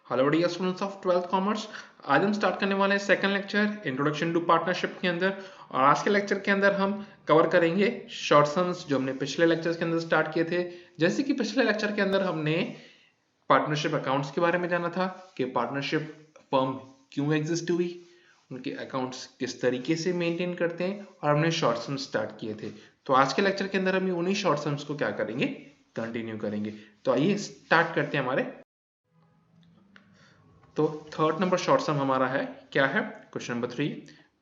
Hello dear students of 12th commerce. आज हम start करने वाले हैं second lecture introduction to partnership के अंदर। और आज के लेक्चर के अंदर हम कवर करेंगे शॉर्ट सम्स जो हमने पिछले लेक्चर्स के अंदर स्टार्ट किए थे। जैसे कि पिछले लेक्चर के अंदर हमने पार्टनरशिप अकाउंट्स के बारे में जाना था कि पार्टनरशिप फर्म क्यों एग्जिस्ट हुई, उनके अकाउंट्स किस तरीके से मेंटेन करते हैं, और हमने शॉर्ट सम्स स्टार्ट किए थे। तो आज के लेक्चर के अंदर हम उन्हीं शॉर्ट सम्स को क्या करेंगे, कंटिन्यू करेंगे। तो आइए स्टार्ट करते हैं हमारे। तो थर्ड नंबर शॉर्ट सम हमारा है, क्या है, question number 3,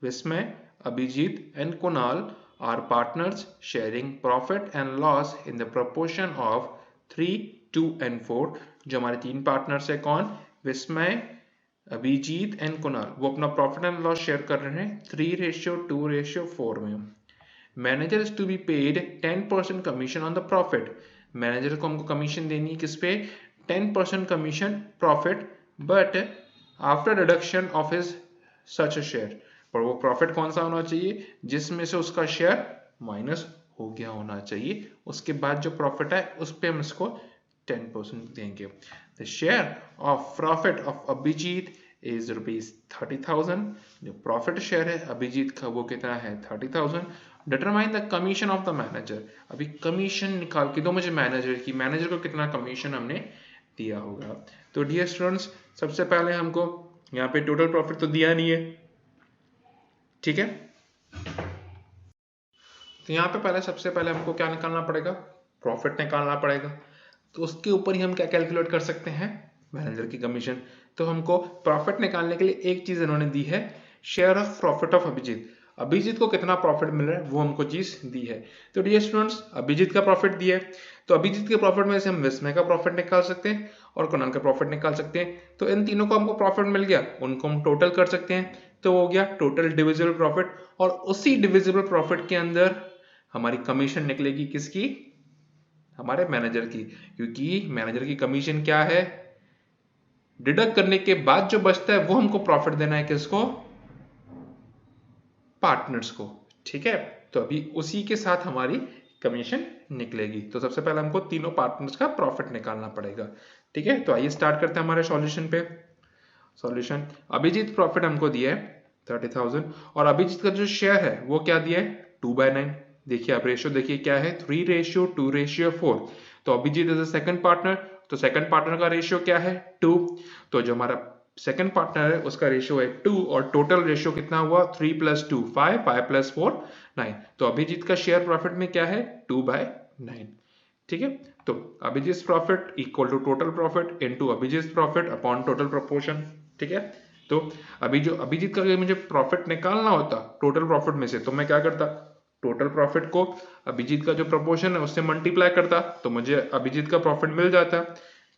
Vismay, Abhijit and Kunal are partners sharing profit and loss in the proportion of 3, 2 and 4। जो हमारे तीन पार्टनर्स है, कौन, विस्मय, अभिजीत एंड कुणाल, वो अपना प्रॉफिट एंड लॉस शेयर कर रहे हैं 3:2:4 में। Manager is to be paid 10% commission on the profit. Manager को हमको कमीशन देनी है किस पे, 10% commission profit, but after deduction of his such a share. पर वो प्रॉफिट कौन सा होना चाहिए, जिसमें से उसका शेयर माइनस हो गया होना चाहिए। उसके बाद जो प्रॉफिट है उस पे हम इसको 10% देंगे। The share of profit of Abhijit is ₹30,000। जो प्रॉफिट शेयर है अभिजीत का वो कितना है, 30,000। Determine the commission of the manager. अभी कमीशन निकाल के दो मुझे मैनेजर की, मैनेजर को कितना कमीशन हमने दिया होगा। तो डियर स्टूडेंट्स, सबसे पहले हमको यहाँ पे टोटल प्रॉफिट तो दिया नहीं है, ठीक है। तो यहाँ पे पहले सबसे पहले हमको क्या निकालना पड़ेगा, प्रॉफिट निकालना पड़ेगा। तो उसके ऊपर ही हम क्या कैलकुलेट कर सकते हैं, मैनेजर की कमीशन। तो हमको प्रॉफिट निकालने के लिए एक चीज इन्होंने दी है, share of profit of Abhijit. Abhijit को कितना प्रॉफिट मिल रहा है वो हमको चीज दी है। तो डियर स्टूडेंट्स, अभिजीत का प्रॉफिट दिया है, तो अभिजीत के प्रॉफिट में से हम विस्मय का प्रॉफिट निकाल सकते हैं और कुणाल का प्रॉफिट निकाल सकते हैं। तो इन तीनों को हमको प्रॉफिट मिल गया, उनको हम टोटल कर सकते हैं। तो हो गया टोटल डिविजिबल प्रॉफिट, और उसी डिविजिबल प्रॉफिट के अंदर हमारी कमीशन निकलेगी किसकी, हमारे मैनेजर की। क्योंकि मैनेजर की कमीशन क्या है, डिडक्ट करने के बाद जो बचता है वो हमको प्रॉफिट देना है किसको, पार्टनर्स को, ठीक है। तो अभी उसी के साथ हमारी कमीशन निकलेगी। तो सबसे पहले हमको तीनों पार्टनर्स का प्रॉफिट निकालना पड़ेगा, ठीक है। तो आइए स्टार्ट करते हैं हमारे सॉल्यूशन पे। सॉल्यूशन, अभिजीत प्रॉफिट हमको दिया है 30,000, और अभिजीत का जो शेयर है वो क्या दिया है, 2/9। देखिए आप रेशियो देखिए क्या है, 3:2:4। तो Abhijit is the second partner, तो सेकंड पार्टनर का रेशियो क्या है, 2। तो जो हमारा सेकंड पार्टनर है उसका रेशियो है 2, और टोटल रेशियो कितना हुआ, 3 + 2 5, 5 + 4 9। तो अभिजीत का शेयर प्रॉफिट में क्या है, 2/9, ठीक है। तो Abhijit profit equal to total profit into Abhijit profit upon total proportion, ठीक है। तो अभी जो अभिजीत का मुझे प्रॉफिट निकालना होता टोटल प्रॉफिट में से, तो मैं क्या करता, टोटल प्रॉफिट को अभिजीत का जो प्रोपोर्शन है उससे मल्टीप्लाई करता, तो मुझे अभिजीत का प्रॉफिट मिल जाता,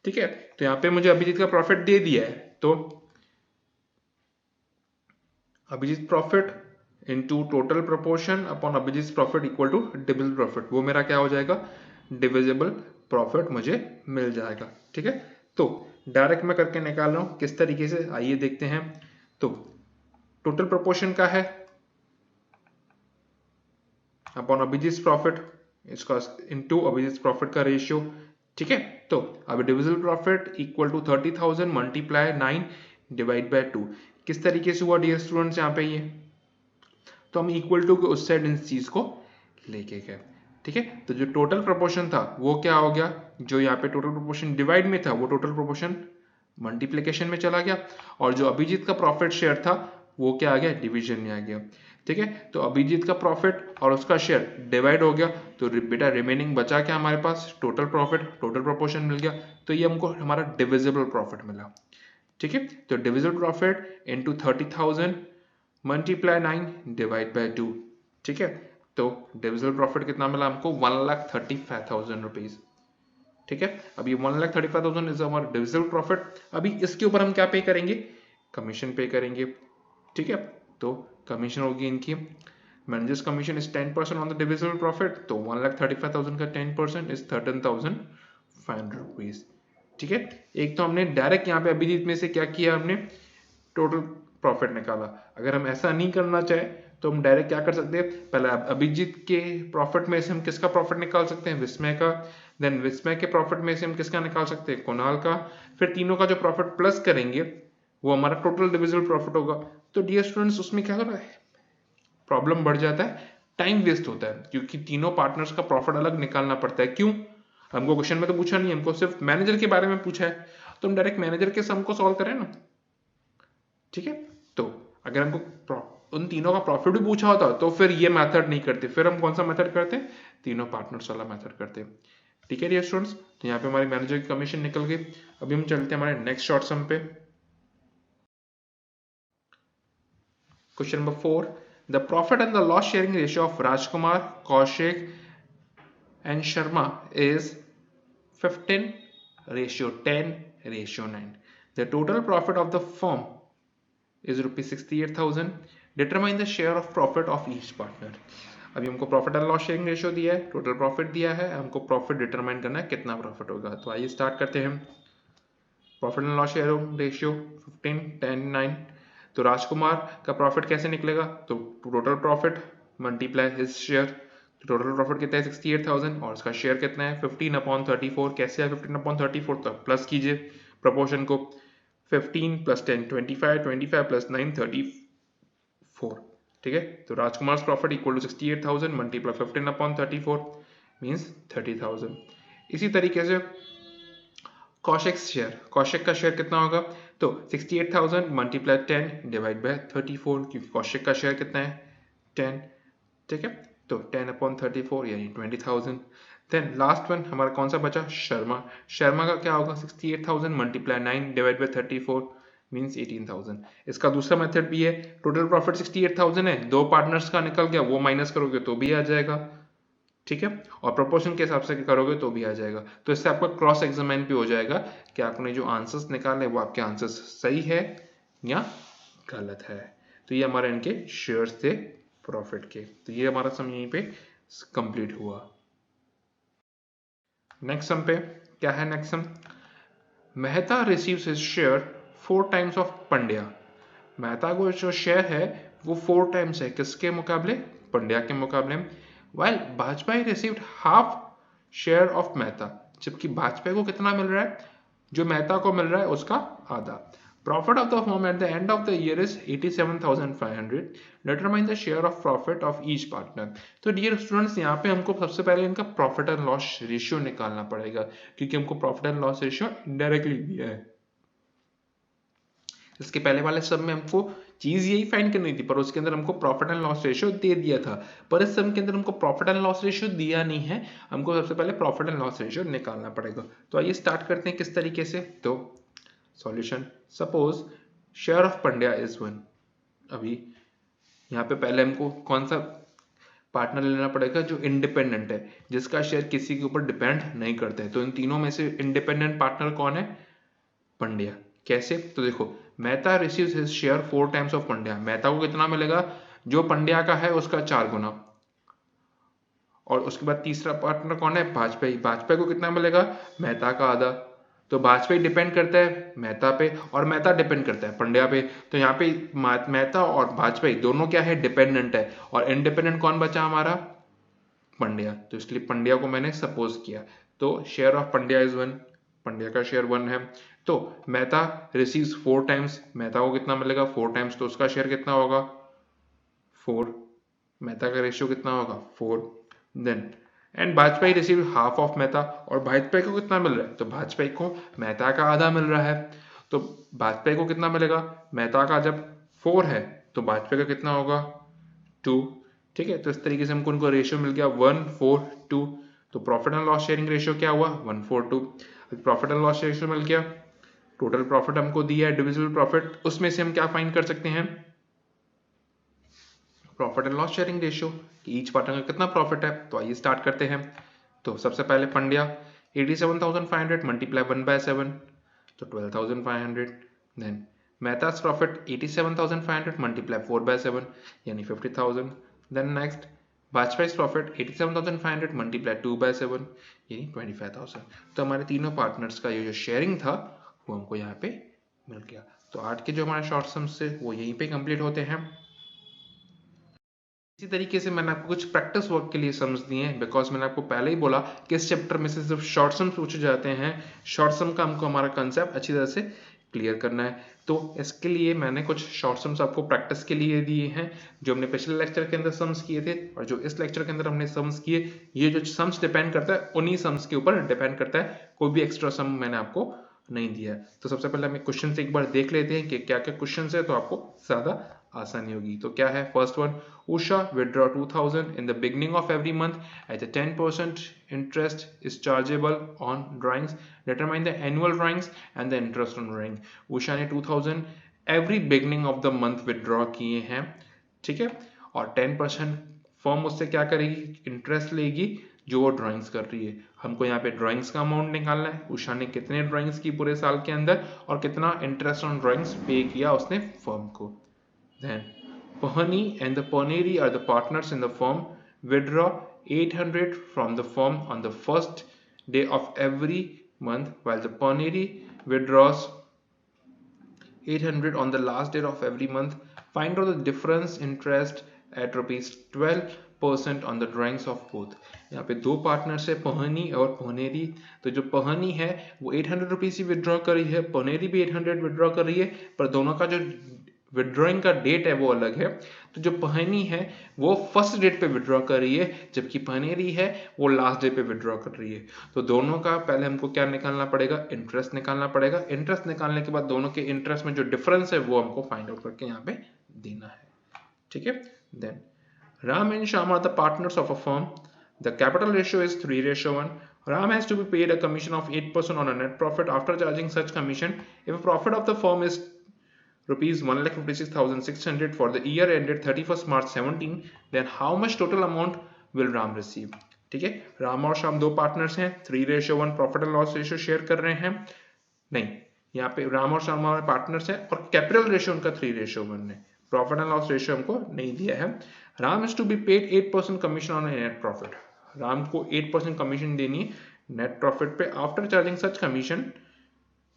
ठीक है। तो यहाँ पे मुझे अभिजीत का प्रॉफिट दे दिया है, तो Abhijit profit into total proportion upon Abhijit profit equal to divisible profit, वो मेरा क्या हो जाएगा, डिविजिबल प्रॉफिट मुझे मिल जाएगा, ठीक है। तो डायरेक्ट मैं करके निकाल रहा हूं किस तरीके से, आइए देखते हैं। तो टोटल प्रोपोर्शन का है अपॉन अभिजीत प्रॉफिट, इसका इनटू अभिजीत प्रॉफिट का रेशियो, ठीक है। तो अब divisible profit equal to 30,000 multiply 9 divide by 2। किस तरीके से हुआ डियर स्टूडेंट्स यहाँ पे ये, तो हम इक्वल टू के उस साइड इस चीज को लेके गए, ठीक है। तो जो टोटल प्रोपोर्शन था वो क्या हो गया, जो यहाँ पे टोटल प्रोपोर्शन डिवाइड में था वो टोटल प्रोपोर्शन मल्टीप्लिकेशन में चला गया, और जो अभिजीत का प्रॉफिट शेयर था वो क्या आ गया, डिवीजन में आ गया, ठीक है। तो अभिजीत का प्रॉफिट और उसका शेयर डिवाइड हो गया, तो बेटा रिमेनिंग बचा क्या हमारे पास, टोटल प्रॉफिट, टोटल प्रोपोर्शन मिल गया। तो ये हमको हमारा डिविजिबल प्रॉफिट मिला, ठीक है। तो divisible profit into 30,000 multiply 9 divide by 2, ठीक है। तो डिविजिबल प्रॉफिट कितना मिला हमको, 1,35,000 रुपीज, ठीक है। अब ये 1,35,000 इज हमारा डिविजिबल प्रॉफिट। अभी इसके ऊपर हम क्या पे करेंगे, कमीशन पे करेंगे, ठीक है। तो कमीशन होगी इनकी, managers commission is 10% on the divisible profit, तो 1,35,000 का 10% इज 13,500 रुपीज, ठीक है। एक तो हमने डायरेक्ट यहाँ पे अभिजीत में से क्या किया, हमने टोटल प्रॉफिट निकाला। अगर हम ऐसा नहीं करना चाहे तो हम डायरेक्ट क्या कर सकते हैं, पहले अभिजीत के प्रॉफिट में से हम किसका प्रॉफिट निकाल सकते हैं, विस्मय का, देन विस्मय के प्रॉफिट में से हम किसका निकाल सकते हैं, कुणाल का, फिर तीनों का जो प्रॉफिट प्लस करेंगे वो हमारा टोटल डिविजिबल प्रॉफिट होगा। तो डियर स्टूडेंट्स उसमें क्या करना है, प्रॉब्लम बढ़ जाता है, टाइम वेस्ट होता है, क्योंकि तीनों पार्टनर्स का प्रॉफिट अलग निकालना पड़ता है। क्यों, हमको क्वेश्चन में तो पूछा नहीं, हमको सिर्फ मैनेजर के बारे में पूछा है, तो हम डायरेक्ट मैनेजर के सम को सॉल्व करें ना, ठीक है। तो अगर हमको उन तीनों का प्रॉफिट भी पूछा होता तो फिर ये मेथड नहीं करते, फिर हम कौन सा मेथड करते, तीनों पार्टनर्स वाला मेथड करते। ठीक है डियर स्टूडेंट्स, तो यहाँ पे हमारी मैनेजर की कमीशन निकल गई। अभी हम चलते हैं हमारे नेक्स्ट शॉर्ट सम पे। Question number 4, the profit and the loss sharing ratio of Rajkumar, Kaushik and Sharma is 15:10:9. The total profit of the firm is ₹68,000. Determine the share of profit of each partner. अभी हमको profit and loss sharing ratio दिया है, total profit दिया है, हमको profit determine करना है कितना प्रॉफिट होगा। तो आइए स्टार्ट करते हैं। Profit and loss sharing ratio 15:10:9। तो राजकुमार का प्रॉफिट कैसे निकलेगा, तो total profit multiply his share, total profit कितना है 68,000 और उसका शेयर कितना है 15/34। कैसे है 15/34, तो प्लस कीजिए प्रोपोर्शन को, 15 + 10 25, 25 + 9 34। ठीक है, तो Rajkumar profit equal to 68,000 multiply 15/34 means 30,000। इसी तरीके से कौशिक शेयर, कौशिक का शेयर कितना होगा, तो 68,000 मल्टीप्लाई 10 डिवाइड बाय 34, क्योंकि कौशिक का शेयर कितना है 10। ठीक है, तो 10/34 यानी 20,000। देन लास्ट वन हमारा कौन सा बचा, शर्मा, शर्मा का क्या होगा 68,000 मल्टीप्लाई 9 डिवाइड बाय 34 मींस 18,000। इसका दूसरा मेथड भी है, टोटल प्रॉफिट 68,000 है, दो पार्टनर्स का निकल गया, वो माइनस करोगे तो भी आ जाएगा। ठीक है, और प्रोपोर्शन के हिसाब से करोगे तो भी आ जाएगा। तो इससे आपका क्रॉस एग्जामिन भी हो जाएगा कि आपने जो आंसर्स निकाले वो आपके आंसर्स सही है या गलत है। तो ये हमारे इनके शेयर्स थे प्रॉफिट के। तो ये हमारा सम यहीं पे कंप्लीट हुआ। नेक्स्ट सम पे क्या है, next sum, Mehta receives his share 4 times of Pandya. Mehta को जो शेयर है वो 4 टाइम्स है, किसके मुकाबले, पंड्या के मुकाबले। while Vajpayee received half share of Mehta, जबकि वाजपेयी को कितना मिल रहा है, जो मेहता को मिल रहा है उसका आधा। Profit of the firm at the end of the year is 87,500. Determine the share of profit of each partner. तो डियर स्टूडेंट्स यहाँ पे हमको सबसे पहले इनका प्रॉफिट एंड लॉस रेशियो निकालना पड़ेगा, क्योंकि हमको profit and loss ratio indirectly दिया है। इसके पहले वाले सब में हमको चीज यही फाइंड करनी थी, पर उसके अंदर हमको प्रॉफिट एंड लॉस रेशियो दे दिया था। पर इस सम के अंदर हमको प्रॉफिट एंड लॉस रेशियो दिया नहीं है, हमको सबसे पहले प्रॉफिट एंड लॉस रेशियो निकालना पड़ेगा। तो आइए स्टार्ट करते हैं किस तरीके से। तो solution, suppose share of Pandya is 1। अभी यहाँ पे पहले हमको कौन सा पार्टनर लेना पड़ेगा, जो इंडिपेंडेंट है, जिसका शेयर किसी के ऊपर डिपेंड नहीं करता है। तो इन तीनों में से इंडिपेंडेंट पार्टनर कौन है, पंड्या। कैसे, तो देखो Mehta receives his share 4 times of Pandya, Mehta को कितना मिलेगा, जो पंड्या का है उसका 4 गुना। और उसके बाद तीसरा पार्टनर कौन है, वाजपेयी, वाजपेयी को कितना मिलेगा, मेहता का आधा। तो वाजपेयी डिपेंड करता है मेहता पे और मेहता डिपेंड करता है पंड्या पे। तो यहाँ पे मेहता और वाजपेयी दोनों क्या है, डिपेंडेंट है, और इंडिपेंडेंट कौन बचा हमारा, पंड्या। तो इसलिए पंड्या को मैंने सपोज किया। तो share of Pandya is 1, Pandya का शेयर 1 है। तो मेहता रिसीव्स 4 टाइम्स, मेहता को कितना मिलेगा 4 टाइम्स, तो उसका शेयर कितना होगा 4, मेहता का रेशियो कितना होगा 4। Then and Vajpayee receive half of Mehta, और वाजपेयी को कितना मिल रहा है, तो वाजपेयी को मेहता का आधा मिल रहा है। तो वाजपेयी को कितना मिलेगा, मेहता का जब 4 है तो वाजपेयी का कितना होगा 2। ठीक है, तो इस तरीके से हमको उनको रेशियो मिल गया 1:4:2। तो profit and loss sharing ratio क्या हुआ 1:4:2। प्रॉफिट एंड लॉस रेशियो मिल गया, टोटल प्रॉफिट हमको दिया है डिविजिबल प्रॉफिट, उसमें से हम क्या फाइंड कर सकते हैं, profit and loss sharing ratio, कि ईच पार्टनर का कितना प्रॉफिट है। तो आइए स्टार्ट करते हैं। तो सबसे पहले पंड्या 87,500 मल्टीप्लाई 1/7, तो 12,500। देन मेहता's प्रॉफिट 87,500 मल्टीप्लाई 4/7 यानी 50,000। देन नेक्स्ट वाजपेयी's प्रॉफिट 87,500 मल्टीप्लाई 2/7 यानी 25,000। तो हमारे तीनों पार्टनर्स का ये जो शेयरिंग था वो हमको यहाँ पे मिल गया। तो आज के जो हमारे शॉर्ट सम्स थे वो यहीं पे कंप्लीट होते हैं। इसी तरीके से मैंने आपको कुछ प्रैक्टिस वर्क के लिए सम्स दिए हैं, बिकॉज मैंने आपको पहले ही बोला कि इस चैप्टर में से सिर्फ शॉर्ट सम्स पूछे जाते हैं। शॉर्ट सम का हमको हमारा कंसेप्ट अच्छी तरह से क्लियर करना है, तो इसके लिए मैंने कुछ शॉर्ट सम्स आपको प्रैक्टिस के लिए दिए हैं, जो हमने पिछले लेक्चर के अंदर सम्स किए थे और जो इस लेक्चर के अंदर हमने सम्स किए। ये जो सम्स डिपेंड करता है उन्हीं सम्स के ऊपर डिपेंड करता है, कोई भी एक्स्ट्रा सम मैंने आपको नहीं दिया है। तो सबसे पहले हम क्वेश्चन एक बार देख लेते हैं कि क्या क्या क्वेश्चन है, तो आपको ज्यादा आसानी होगी। तो क्या है, first one, Usha withdraw 2000 in the beginning of every month at a 10% interest is chargeable on drawings. Determine the annual drawings and the interest on drawing. Usha ने 2000 every beginning of the month withdraw किए हैं, ठीक है, और 10% firm उससे क्या करेगी, interest लेगी जो वो ड्राइंग्स कर रही है। हमको यहाँ पे ड्राइंग्स का अमाउंट निकालना है, उषा ने कितने ड्राइंग्स की पूरे साल के अंदर और कितना इंटरेस्ट ऑन ड्राइंग्स पे किया उसने फर्म को। Then Pahani and the Paneri are the partners in the firm. Withdraw 800 from the firm on the first day of every month, while the Paneri withdraws 800 on the last day of every month. Find out the difference interest at rupees 12% on the drawings of both. यहाँ पे दो partners है, पहनी और पनेरी। तो जो पहनी है वो 800 रुपीज ही विड्रॉ कर रही है, पनेरी भी 800 विड्रॉ कर रही है, पर दोनों का जो विड्रॉइंग का डेट है वो अलग है। तो जो पहनी है वो फर्स्ट डेट पे विड्रॉ कर रही है, जबकि पनेरी है वो लास्ट डे पे विड्रॉ कर रही है। तो दोनों का पहले हमको क्या निकालना पड़ेगा, इंटरेस्ट निकालना पड़ेगा। इंटरेस्ट निकालने के बाद दोनों के इंटरेस्ट में जो डिफरेंस है वो हमको फाइंड आउट करके यहाँ पे देना है, ठीक है। Then Ram and Shyam are the partners of a firm. The capital ratio is 3:1. Ram has to be paid a commission of 8% on a net profit after charging such commission. If a profit of the firm is rupees 1,56,600 for the year ended 31st March 17, then how much total amount will Ram receive? ठीक है, राम और श्याम दो partners हैं, 3:1 profit and loss ratio share कर रहे हैं। नहीं, यहाँ पे राम और श्याम हमारे पार्टनर्स हैं और कैपिटल रेशियो उनका 3:1 है। प्रॉफिट एंड लॉस रेशियो हमको नहीं दिया है। Ram is to be paid 8% commission on net profit. Ram को 8% कमीशन देनी है नेट प्रॉफिट पे आफ्टर चार्जिंग सच कमीशन।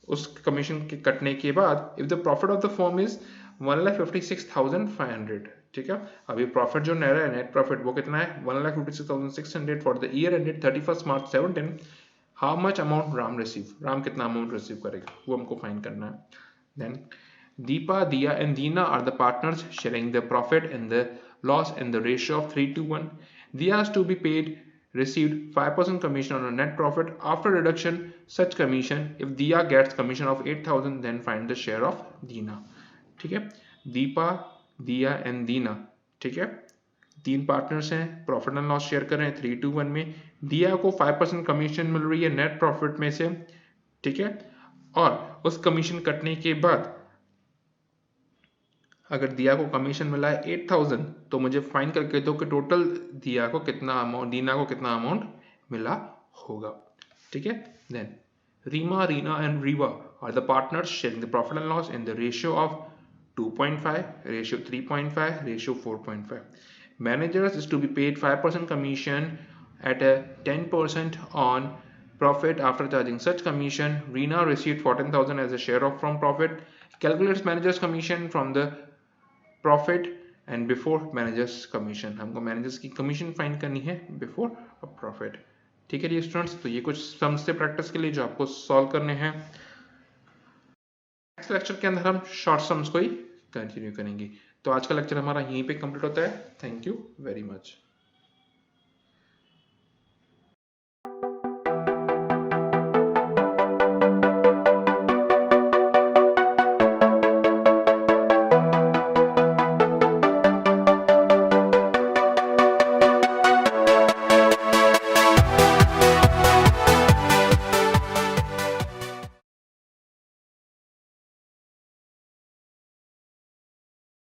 उस कमीशन के कटने के बाद if the profit of the firm is 1,56,500, ठीक है। अभी प्रॉफिट जो नया है नेट प्रॉफिट वो कितना है, 1,56,600 for the year ended 31st March 17। How much amount Ram receive, Ram कितना अमाउंट रिसीव करेगा वो हमको फाइंड करना है। Then Deepa, Diya and Deena are the partners sharing the profit and the loss in the ratio of 3:1. Diya has to be paid received 5% commission on a net profit after deduction such commission. If Diya gets commission of 8,000, then find the share of Deena. ठीक है, दीपा, दिया and दीना, ठीक है, तीन partners हैं, profit and loss share कर रहे हैं 3:1 में। दिया को 5% कमीशन मिल रही है नेट प्रॉफिट में से, ठीक है, और उस कमीशन कटने के बाद अगर दिया को कमीशन मिला है 8,000, तो मुझे फाइंड करके दो कि टोटल दिया को कितना अमाउंट, दीना को कितना अमाउंट मिला होगा, ठीक है। Then Reema, Reena and Reeva are the partners sharing the profit and loss in the ratio of 2.5, ratio 3.5, ratio 4.5. Managers is to be paid 5% commission at a 10% on profit after charging such commission. Reena received 14,000 as a share of from profit. Calculates managers commission from the profit and before managers commission. हमको managers की commission find करनी है before a profit, ठीक है students. तो ये कुछ sums थे प्रैक्टिस के लिए जो आपको सॉल्व करने हैं। नेक्स्ट लेक्चर के अंदर हम शॉर्ट सम्स को ही कंटिन्यू करेंगे। तो आज का लेक्चर हमारा यहीं पे कंप्लीट होता है। Thank you very much.